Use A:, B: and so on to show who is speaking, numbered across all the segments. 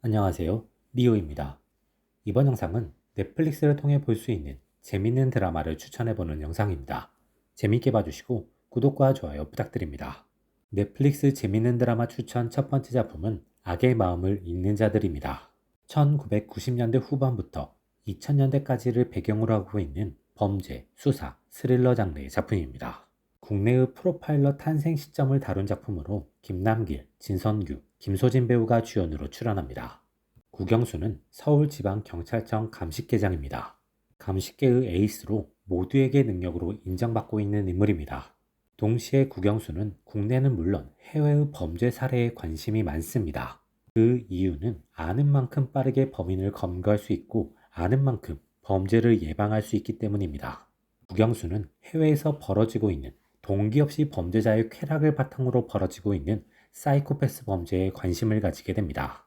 A: 안녕하세요. 리오입니다. 이번 영상은 넷플릭스를 통해 볼 수 있는 재밌는 드라마를 추천해보는 영상입니다. 재밌게 봐주시고 구독과 좋아요 부탁드립니다. 넷플릭스 재밌는 드라마 추천 첫 번째 작품은 악의 마음을 읽는 자들입니다. 1990년대 후반부터 2000년대까지를 배경으로 하고 있는 범죄, 수사, 스릴러 장르의 작품입니다. 국내의 프로파일러 탄생 시점을 다룬 작품으로 김남길, 진선규, 김소진 배우가 주연으로 출연합니다. 국영수는 서울지방경찰청 감식계장입니다. 감식계의 에이스로 모두에게 능력으로 인정받고 있는 인물입니다. 동시에 국영수는 국내는 물론 해외의 범죄 사례에 관심이 많습니다. 그 이유는 아는 만큼 빠르게 범인을 검거할 수 있고 아는 만큼 범죄를 예방할 수 있기 때문입니다. 국영수는 해외에서 벌어지고 있는 동기 없이 범죄자의 쾌락을 바탕으로 벌어지고 있는 사이코패스 범죄에 관심을 가지게 됩니다.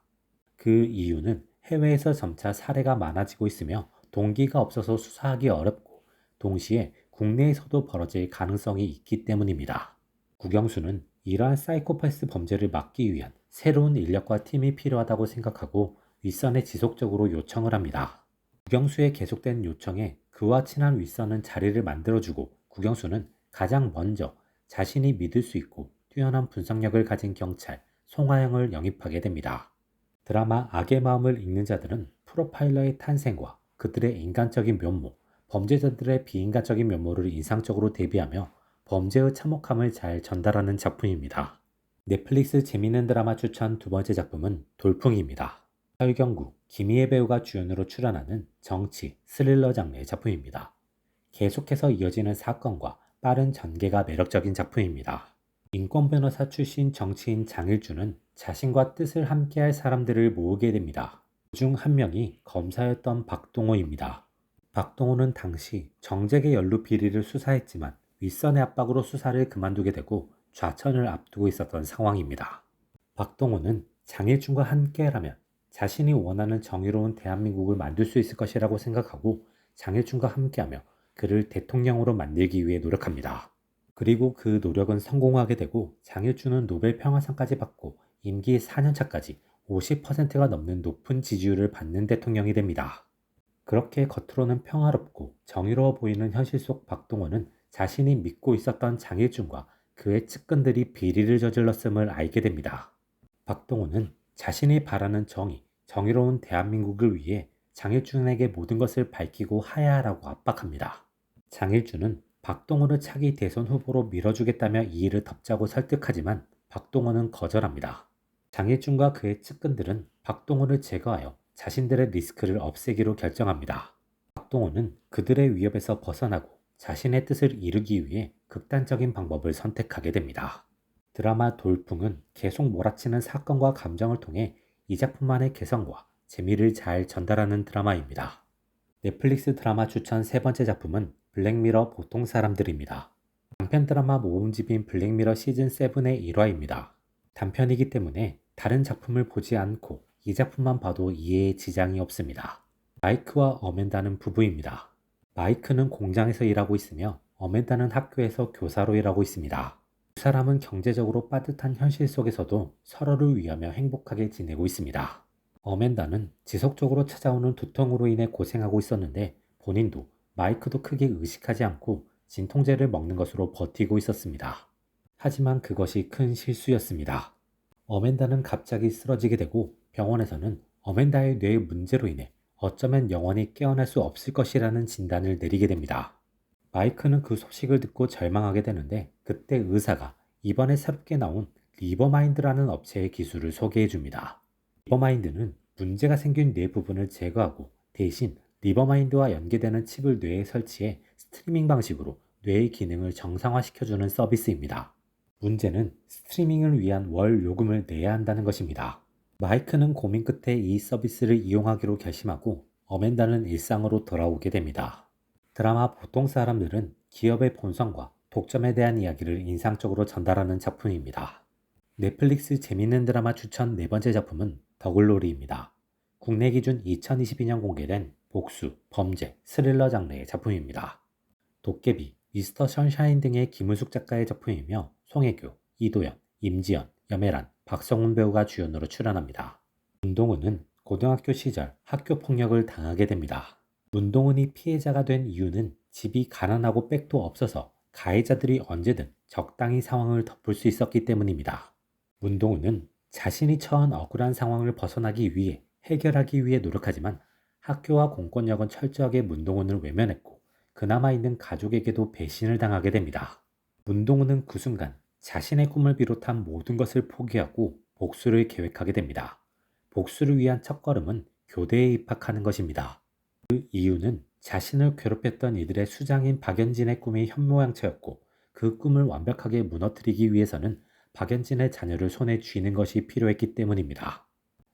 A: 그 이유는 해외에서 점차 사례가 많아지고 있으며 동기가 없어서 수사하기 어렵고 동시에 국내에서도 벌어질 가능성이 있기 때문입니다. 국영수는 이러한 사이코패스 범죄를 막기 위한 새로운 인력과 팀이 필요하다고 생각하고 윗선에 지속적으로 요청을 합니다. 국영수의 계속된 요청에 그와 친한 윗선은 자리를 만들어주고 국영수는 가장 먼저 자신이 믿을 수 있고 뛰어난 분석력을 가진 경찰 송하영을 영입하게 됩니다. 드라마 악의 마음을 읽는 자들은 프로파일러의 탄생과 그들의 인간적인 면모, 범죄자들의 비인간적인 면모를 인상적으로 대비하며 범죄의 참혹함을 잘 전달하는 작품입니다. 넷플릭스 재미있는 드라마 추천 두 번째 작품은 돌풍입니다. 설경구, 김희애 배우가 주연으로 출연하는 정치, 스릴러 장르의 작품입니다. 계속해서 이어지는 사건과 빠른 전개가 매력적인 작품입니다. 인권 변호사 출신 정치인 장일주는 자신과 뜻을 함께할 사람들을 모으게 됩니다. 그중 한 명이 검사였던 박동호입니다. 박동호는 당시 정재계 연루 비리를 수사했지만 윗선의 압박으로 수사를 그만두게 되고 좌천을 앞두고 있었던 상황입니다. 박동호는 장일준과 함께라면 자신이 원하는 정의로운 대한민국을 만들 수 있을 것이라고 생각하고 장일준과 함께하며 그를 대통령으로 만들기 위해 노력합니다. 그리고 그 노력은 성공하게 되고 장일준은 노벨 평화상까지 받고 임기 4년차까지 50%가 넘는 높은 지지율을 받는 대통령이 됩니다. 그렇게 겉으로는 평화롭고 정의로워 보이는 현실 속 박동원은 자신이 믿고 있었던 장일준과 그의 측근들이 비리를 저질렀음을 알게 됩니다. 박동원은 자신이 바라는 정의, 정의로운 대한민국을 위해 장일준에게 모든 것을 밝히고 하야하라고 압박합니다. 장일준은 박동원을 차기 대선 후보로 밀어주겠다며 이 일을 덮자고 설득하지만 박동원은 거절합니다. 장일준과 그의 측근들은 박동원을 제거하여 자신들의 리스크를 없애기로 결정합니다. 박동원은 그들의 위협에서 벗어나고 자신의 뜻을 이루기 위해 극단적인 방법을 선택하게 됩니다. 드라마 돌풍은 계속 몰아치는 사건과 감정을 통해 이 작품만의 개성과 재미를 잘 전달하는 드라마입니다. 넷플릭스 드라마 추천 세 번째 작품은 블랙미러 보통 사람들입니다. 단편 드라마 모음집인 블랙미러 시즌7의 일화입니다. 단편이기 때문에 다른 작품을 보지 않고 이 작품만 봐도 이해에 지장이 없습니다. 마이크와 어멘다는 부부입니다. 마이크는 공장에서 일하고 있으며 어멘다는 학교에서 교사로 일하고 있습니다. 두 사람은 경제적으로 빠듯한 현실 속에서도 서로를 위하며 행복하게 지내고 있습니다. 어멘다는 지속적으로 찾아오는 두통으로 인해 고생하고 있었는데 본인도 마이크도 크게 의식하지 않고 진통제를 먹는 것으로 버티고 있었습니다. 하지만 그것이 큰 실수였습니다. 어멘다는 갑자기 쓰러지게 되고 병원에서는 어멘다의 뇌의 문제로 인해 어쩌면 영원히 깨어날 수 없을 것이라는 진단을 내리게 됩니다. 마이크는 그 소식을 듣고 절망하게 되는데 그때 의사가 이번에 새롭게 나온 리버마인드라는 업체의 기술을 소개해 줍니다. 리버마인드는 문제가 생긴 뇌 부분을 제거하고 대신 리버마인드와 연계되는 칩을 뇌에 설치해 스트리밍 방식으로 뇌의 기능을 정상화시켜주는 서비스입니다. 문제는 스트리밍을 위한 월 요금을 내야 한다는 것입니다. 마이크는 고민 끝에 이 서비스를 이용하기로 결심하고 어멘다는 일상으로 돌아오게 됩니다. 드라마 보통 사람들은 기업의 본성과 독점에 대한 이야기를 인상적으로 전달하는 작품입니다. 넷플릭스 재밌는 드라마 추천 네 번째 작품은 더글로리입니다. 국내 기준 2022년 공개된 복수, 범죄, 스릴러 장르의 작품입니다. 도깨비, 미스터 선샤인 등의 김은숙 작가의 작품이며 송혜교, 이도현, 임지연, 염혜란, 박성훈 배우가 주연으로 출연합니다. 윤동은은 고등학교 시절 학교 폭력을 당하게 됩니다. 문동은이 피해자가 된 이유는 집이 가난하고 백도 없어서 가해자들이 언제든 적당히 상황을 덮을 수 있었기 때문입니다. 문동은은 자신이 처한 억울한 상황을 벗어나기 위해 해결하기 위해 노력하지만 학교와 공권력은 철저하게 문동은을 외면했고 그나마 있는 가족에게도 배신을 당하게 됩니다. 문동은은 그 순간 자신의 꿈을 비롯한 모든 것을 포기하고 복수를 계획하게 됩니다. 복수를 위한 첫걸음은 교대에 입학하는 것입니다. 그 이유는 자신을 괴롭혔던 이들의 수장인 박연진의 꿈이 현모양처였고 그 꿈을 완벽하게 무너뜨리기 위해서는 박연진의 자녀를 손에 쥐는 것이 필요했기 때문입니다.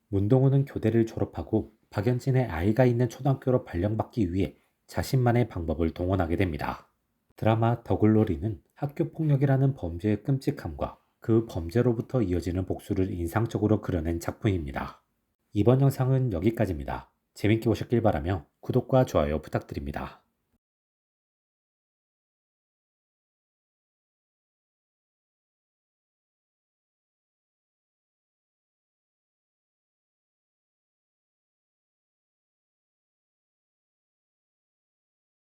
A: 문동은은 교대를 졸업하고 박연진의 아이가 있는 초등학교로 발령받기 위해 자신만의 방법을 동원하게 됩니다. 드라마 더글로리는 학교 폭력이라는 범죄의 끔찍함과 그 범죄로부터 이어지는 복수를 인상적으로 그려낸 작품입니다. 이번 영상은 여기까지입니다. 재밌게 보셨길 바라며 구독과 좋아요 부탁드립니다.